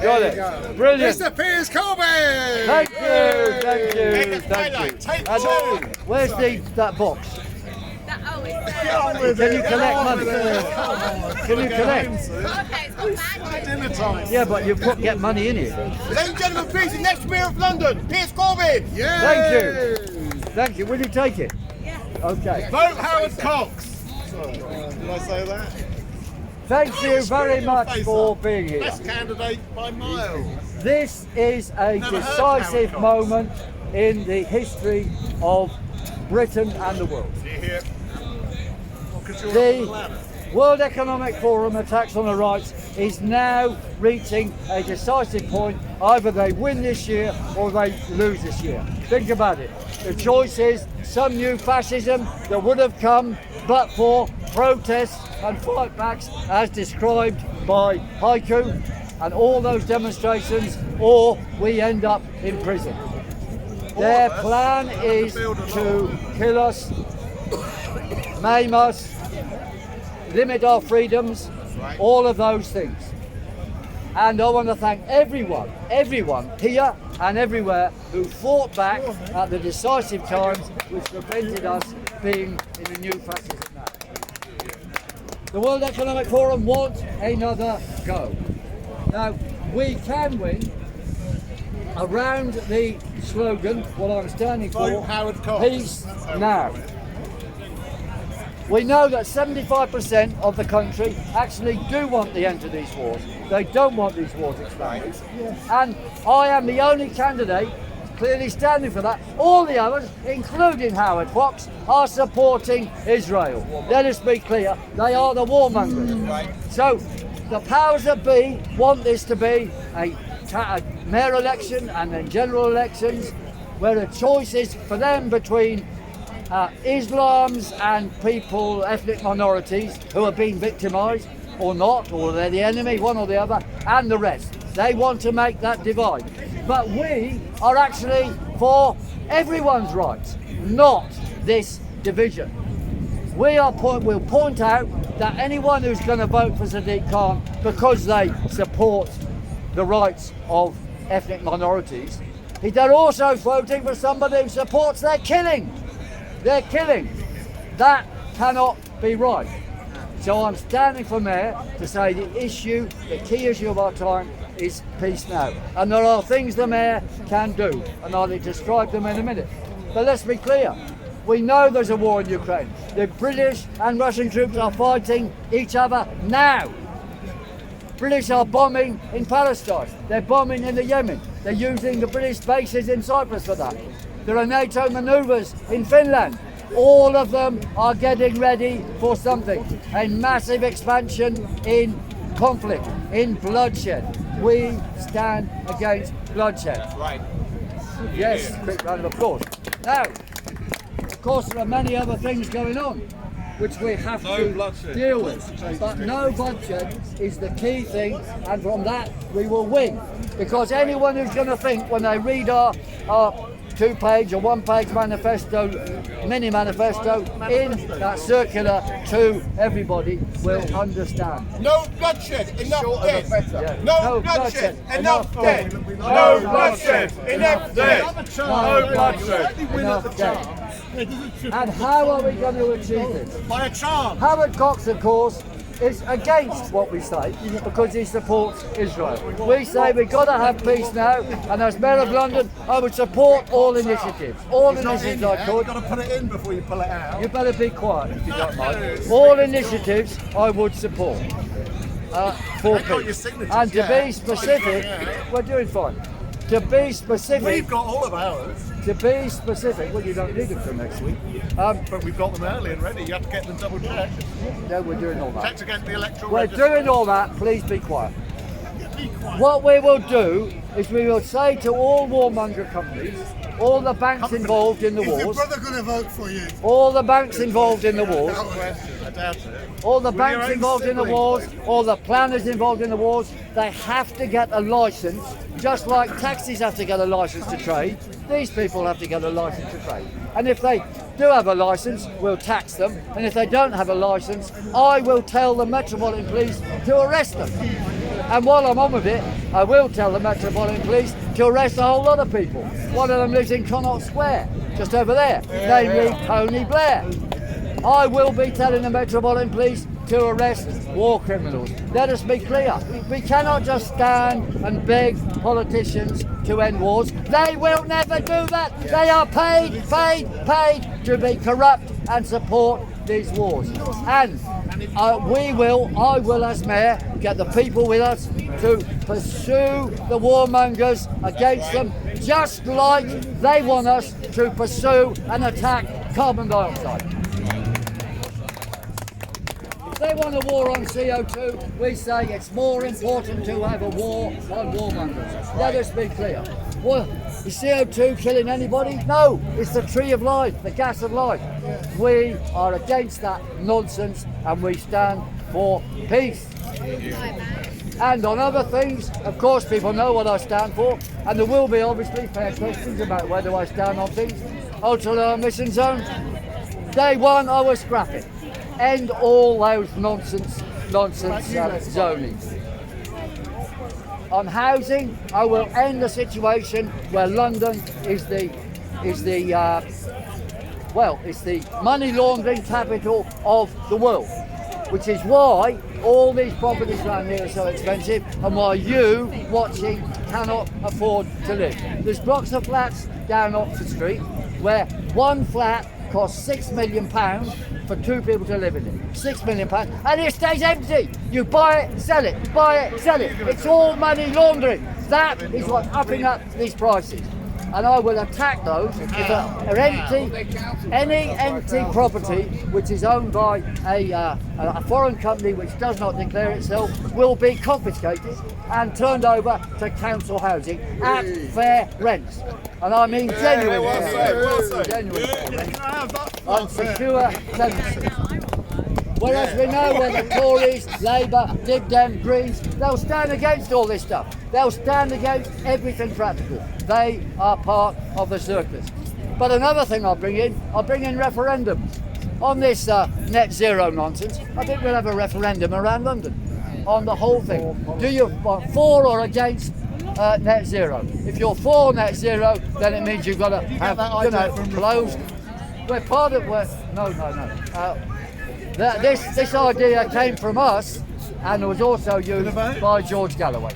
Got it. Brilliant. Mr. Piers Corbyn! Thank you. Take And two. where's that box? Can you collect money? Can you collect? Okay, it's not bad. Dinner time. Yeah, but you get money in here. Ladies and gentlemen, please, the next Mayor of London, Piers Corbyn. Yeah. Thank you. Will you take it? Yeah. Okay. Vote Howard Cox. Did I say that? Thank you very much for being here. Best candidate by miles. This is a Never heard decisive Howard Cox. moment in the history of Britain and the world. Do you hear? Because you're on the ladder. The World Economic Forum attacks on the rights is now reaching a decisive point. Either they win this year or they lose this year. Think about it. The choice is some new fascism that would have come but for protests and fightbacks as described by Haiku and all those demonstrations, or we end up in prison. Their plan is to kill us, maim us, limit our freedoms, all of those things. And I want to thank everyone here and everywhere who fought back at the decisive times which prevented us being in the new fascism now. The World Economic Forum wants another go. Now, we can win around the slogan, what I'm standing for, Vote Howard Cox. peace now. We know that 75% of the country actually do want the end to these wars. They don't want these wars expanded. And I am the only candidate clearly standing for that. All the others, including Howard Cox, are supporting Israel. Let us be clear, they are the warmongers. So the powers that be want this to be a mayor election and then general elections where the choice is for them between Islams and people, ethnic minorities who are being victimised or not, or they're the enemy, one or the other, and the rest. They want to make that divide. But we are actually for everyone's rights, not this division. We'll point out that anyone who's going to vote for Sadiq Khan because they support the rights of ethnic minorities, they're also voting for somebody who supports their killing. They're killing. That cannot be right. So I'm standing for Mayor to say the key issue of our time is peace now. And there are things the Mayor can do, and I'll describe them in a minute. But let's be clear. We know there's a war in Ukraine. The British and Russian troops are fighting each other now. British are bombing in Palestine. They're bombing in the Yemen. They're using the British bases in Cyprus for that. There are NATO manoeuvres in Finland. All of them are getting ready for something. A massive expansion in conflict, in bloodshed. We stand against bloodshed. Right. Yes, quick round of applause. Now, of course, there are many other things going on which we have to deal with. But no bloodshed is the key thing, and from that we will win. Because anyone who's going to think when they read our two-page or one-page manifesto, mini manifesto, in that circular to everybody will understand. No bloodshed, enough dead. Yeah. No bloodshed, enough dead. No bloodshed, enough dead. No bloodshed, enough dead. And how are we going to achieve this? By a charm. Howard Cox, of course, is against what we say because he supports Israel. We say we've got to have peace now, and as Mayor of London, I would support all initiatives. All initiatives I could. You've got to put it in before you pull it out. You better be quiet if you don't mind. All initiatives I would support for They've got your peace. signatures, And to yeah. be specific, we're doing fine. To be specific, We've got all of ours, to be specific, well, you don't need them for next week. but we've got them early and ready. You have to get them double checked. No, we're doing all that. Checked against the electoral We're register. doing all that, please be quiet. What we will do is we will say to all warmonger companies, all the banks involved in the Is your wars, brother going to vote for you? all the banks involved in the wars, I doubt it. all the With banks your own involved in the siblings. wars, all the planners involved in the wars, they have to get a license, just like taxis have to get a license to trade. These people have to get a license to trade. And if they do have a license, we'll tax them. And if they don't have a license, I will tell the Metropolitan Police to arrest them. And while I'm on with it, I will tell the Metropolitan Police to arrest a whole lot of people. One of them lives in Connaught Square, just over there, namely Tony Blair. I will be telling the Metropolitan Police to arrest war criminals. Let us be clear. We cannot just stand and beg politicians to end wars. They will never do that. They are paid to be corrupt and support these wars. And I will as mayor, get the people with us to pursue the warmongers against them, just like they want us to pursue and attack carbon dioxide. If they want a war on CO2, we say it's more important to have a war on warmongers. Let us be clear. Well, is CO2 killing anybody? No, it's the tree of life, the gas of life. We are against that nonsense and we stand for peace. And on other things, of course, people know what I stand for, and there will be obviously fair questions about whether I stand on things. Ultra-low emission zones, day one I will scrap it. End all those nonsense zoning. On housing, I will end the situation where London is the money laundering capital of the world, which is why all these properties around here are so expensive and why you watching cannot afford to live. There's blocks of flats down Oxford Street where one flat costs £6 million for two people to live in it. £6 million, and it stays empty. You buy it, sell it, buy it, sell it. It's all money laundering. That is what's upping up these prices. And I will attack those if any empty property which is owned by a foreign company which does not declare itself will be confiscated and turned over to council housing at fair rents. And I mean genuine on secure tenancies. Whereas we know where the Tories, Labour, Lib Dem, Greens, they'll stand against all this stuff. They'll stand against everything practical. They are part of the circus. But another thing I'll bring in referendums. On this net zero nonsense, I think we'll have a referendum around London on the whole thing. Do you want for or against net zero? If you're for net zero, then it means you've got to have, closed. We're part of, this idea came from us and was also used by George Galloway.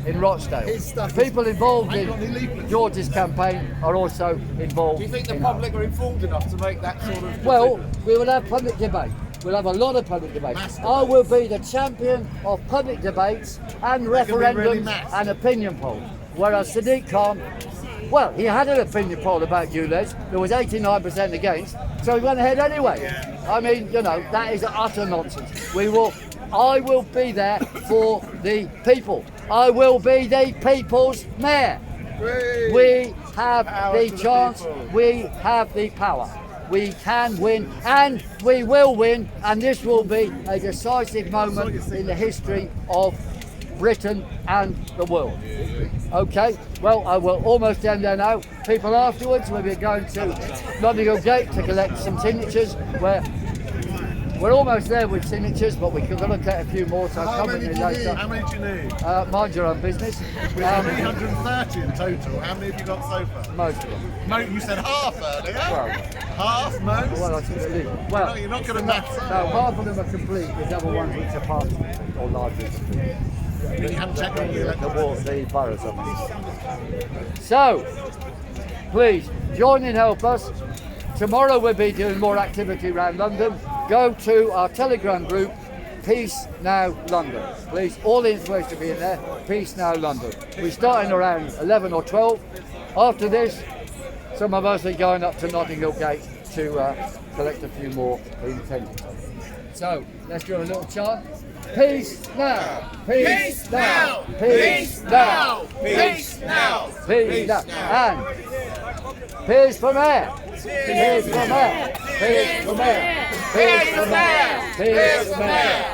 In Rochdale. People involved in George's campaign are also involved. Do you think the public are informed enough to make that sort of... Well, we will have public debate. We'll have a lot of public debate. I will be the champion of public debates and referendums and opinion polls. Whereas Sadiq Khan, well, he had an opinion poll about ULEZ. There was 89% against, so he went ahead anyway. Yeah. I mean, that is utter nonsense. I will be there for the people. I will be the people's mayor. We have the chance. We have the power. We can win, and we will win, and this will be a decisive moment in the history of Britain and the world. Okay, well, I will almost end there now. People afterwards will be going to Notting Hill Gate to collect some signatures. We're almost there with signatures, but we can look at a few more, so I'll come with me later. How many do you need? Mind your own business. We have 330 in total. How many have you got so far? Most of them. You said half earlier. Well, half, most? Well, I think at least. Well, no, you're not going to maths. No, half of them are complete. There's other ones which are partial or largely complete. You haven't checked on the boroughs of them. So, please join in, help us. Tomorrow we'll be doing more activity around London. Go to our Telegram group, Peace Now London. Please, all the information will be in there, Peace Now London. We're starting around 11 or 12. After this, some of us are going up to Notting Hill Gate to collect a few more intentions. So, let's do a little chant. Peace now! Peace now! Peace now! Peace now! Peace now! And Piers for mayor! Piers for mayor! Piers for mayor! Piers for mayor! Piers for mayor!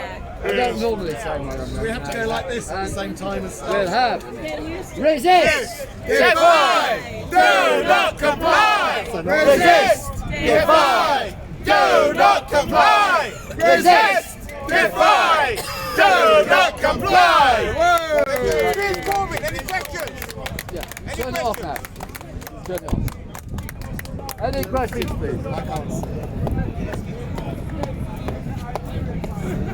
We don't normally say my own. We have to go like this at the same time as... We'll have resist! Defy! Do not comply! Resist! Defy! Do not comply! Resist! Defy! Do not comply! Piers Corbyn, any questions? Yeah, turn it off now. Turn it off. Any questions, please? I can't see.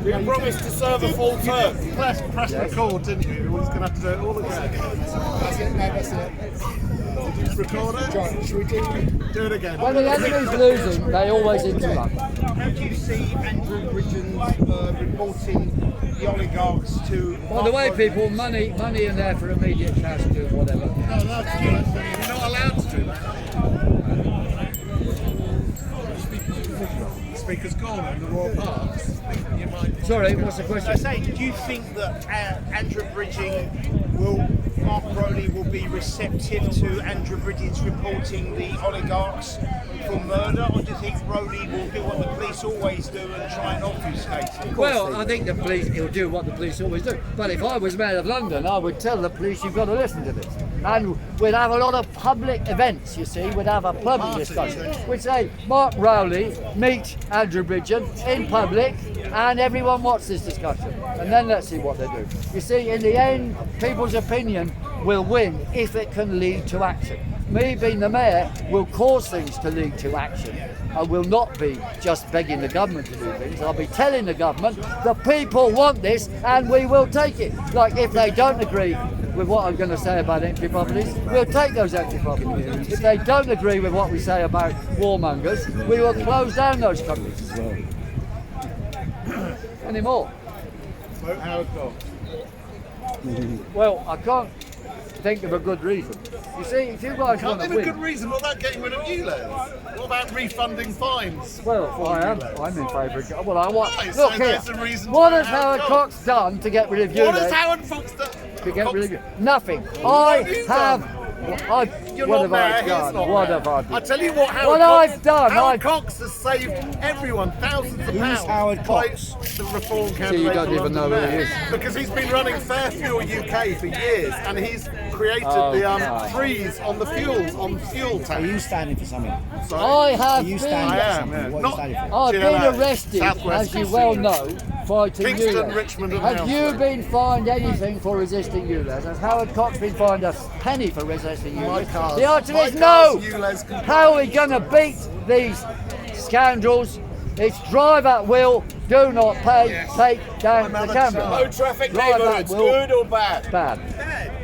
You promised to serve a full term. Press record, didn't you? We're just going to have to do it all again. That's it, no, that's it. Did you record it? John, should we do it again. When the enemy's losing, they always interrupt. How do you see Andrew Bridgen's reporting the oligarchs to... By the way, people, money in there for immediate cash to whatever. You're not allowed to do that. You're not allowed to do that. Speaker's Corner in the Royal Parks. You might... Sorry, what's the question? I say, do you think that Andrew Mark Rowley will be receptive to Andrew Bridgen's reporting the oligarchs for murder, or do you think Rowley will do what the police always do and try and obfuscate it? Well, I think he'll do what the police always do. But if I was Mayor of London, I would tell the police, you've got to listen to this. And we'd have a lot of public events, you see. We'd have a public discussion. We'd say, Mark Rowley, meet Andrew Bridgen in public, and everyone watch this discussion. And then let's see what they do. You see, in the end, people's opinion will win if it can lead to action. Me being the mayor will cause things to lead to action. I will not be just begging the government to do things. I'll be telling the government the people want this and we will take it. Like if they don't agree with what I'm going to say about empty properties, we'll take those empty properties. If they don't agree with what we say about warmongers, we will close down those companies. Any more? Vote Howard Cox. Well, I can't think of a good reason. You see, if you guys want to Can't think of a good win, reason. What about getting rid of ULEZ? What about refunding fines? well, I'm in favour of. Well, I want. Right, Look so here. there's a reason What for has Howard Howard Cox done to get rid of you? What has Howard Fox done? To get rid of you? Nothing. What have you have. You're What not have I mayor, he's done? not What mayor. have I done? I tell you what, Howard What Cox, I've done, Howard Cox has saved everyone thousands of pounds. Howard by Cox? The reform candidate. you don't for even know London who he Mayor. is. Because he's been running Fair Fuel UK for years, and he's created the freeze on the fuels, on fuel tax. Are you standing for something? Sorry? I have Are you been. standing I for am, something? yeah. What Not- are you standing for? I've Do you been know that? arrested, Southwest as you well know, fighting Kingston, ULEZ. Richmond and Have you Hounslow. been fined anything for resisting ULEZ? Has Howard Cox been fined a penny for resisting ULEZ? The answer is no! How are we going to beat these scoundrels? It's drive at will, do not pay, take down the camera. No traffic Drive at neighbourhoods, will, good or bad? bad.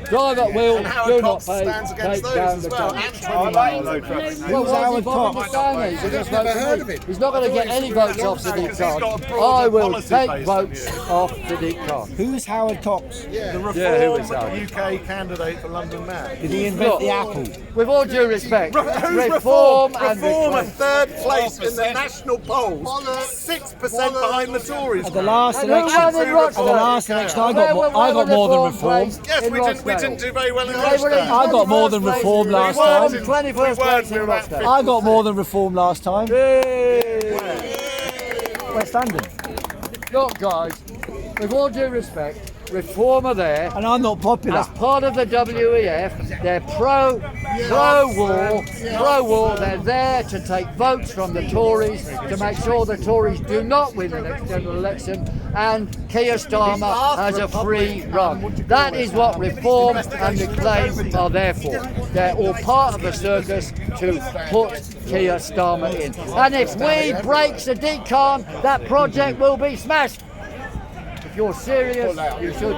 Drive at will, And do Howard not Cox pay, stands against take those down as the well. camera. And 20 miles. No traffic. Well, why is he Howard bothering Cox? to stand there? He just never votes heard for of me. him. He's not going to get any votes off Sadiq Because he's got a Khan. broader I will policy take base votes than you. off Sadiq Khan. Who's Howard Cox? The Yeah, who reform is Howard? UK candidate for London Mayor. Did he invent Look, the apple? with all due respect, Who's reform and Reform reclaim. at third place in the national polls, 6% behind the Tories. At the last And who election, won in at the Rochdale? last election, I Where got were more than reform reform. placed Yes, in we Rochdale? didn't do very well in They were in Rochdale. I got more than 21st place. reform last We were time. in 21st place in Rochdale. I got more than reform last time. Yay. West London. Look, guys, with all due respect, Reform are there. And I'm not popular. As part of the WEF, they're pro-war. They're there to take votes from the Tories to make sure the Tories do not win the next general election, and Keir Starmer has a free run. That is what Reform and Reclaim are there for. They're all part of the circus to put Keir Starmer in. And if we break Sadiq Khan, that project will be smashed. If you're serious, you should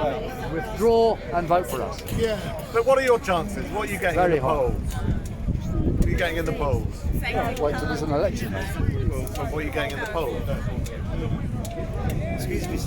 withdraw and vote for us. Yeah. So what are your chances? What are you getting Very in the polls? What are you getting in the polls? Wait till there's an election. Well, so what are you getting in the polls? Excuse me, sir.